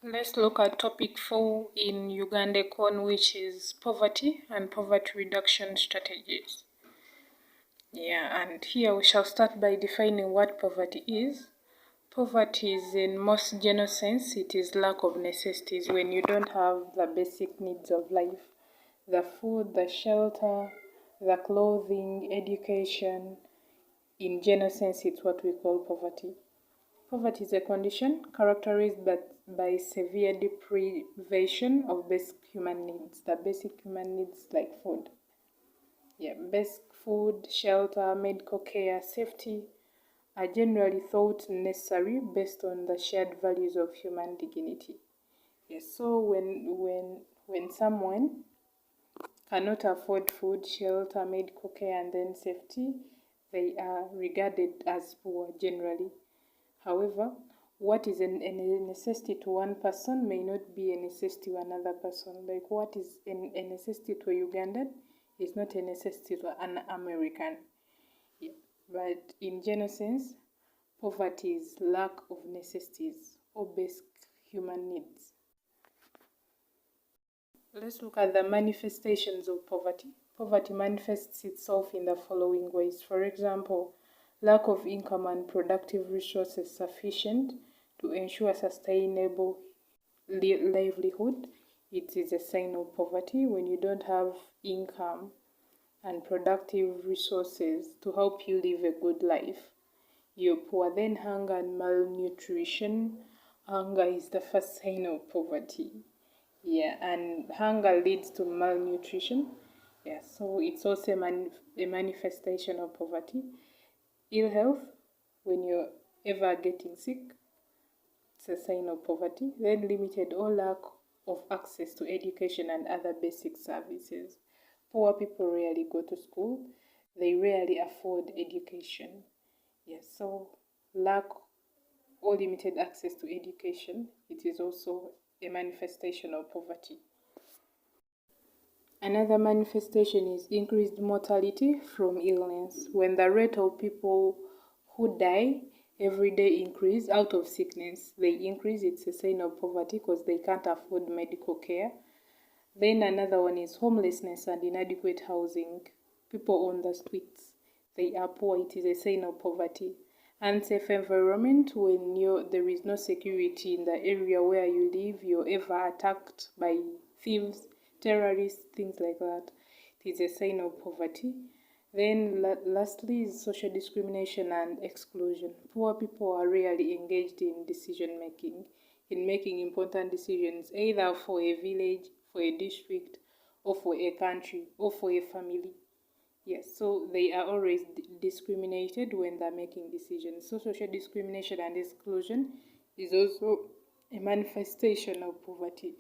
Let's look at topic 4 in UG ECON, which is poverty and poverty reduction strategies. And here we shall start by defining what poverty is. Poverty is, in most general sense, it is lack of necessities, when you don't have the basic needs of life. The food, the shelter, the clothing, education. In general sense, it's what we call poverty. Poverty is a condition characterized by severe deprivation of basic human needs. The basic human needs like food. Basic food, shelter, medical care, safety are generally thought necessary based on the shared values of human dignity. So when someone cannot afford food, shelter, medical care, and then safety, they are regarded as poor generally. However, what is a necessity to one person may not be a necessity to another person. Like what is a necessity to a Ugandan is not a necessity to an American. But in general sense, poverty is lack of necessities or basic human needs. Let's look at the manifestations of poverty. Poverty manifests itself in the following ways. For example, lack of income and productive resources sufficient to ensure sustainable livelihood. It is a sign of poverty when you don't have income and productive resources to help you live a good life. You're poor. Then hunger and malnutrition. Hunger is the first sign of poverty. And hunger leads to malnutrition. So it's also a manifestation of poverty. Ill health, when you're ever getting sick, it's a sign of poverty. Then limited or lack of access to education and other basic services. Poor people rarely go to school. They rarely afford education. So lack or limited access to education, it is also a manifestation of poverty. Another manifestation is increased mortality from illness. When the rate of people who die every day increase out of sickness, they increase, it's a sign of poverty because they can't afford medical care. Then another one is homelessness and inadequate housing. People on the streets, they are poor, it is a sign of poverty. Unsafe environment, when there is no security in the area where you live, you're ever attacked by thieves, terrorists, things like that. It is a sign of poverty. Then lastly is social discrimination and exclusion. Poor people are rarely engaged in decision making, in making important decisions, either for a village, for a district, or for a country, or for a family. So they are always discriminated when they're making decisions. So social discrimination and exclusion is also a manifestation of poverty.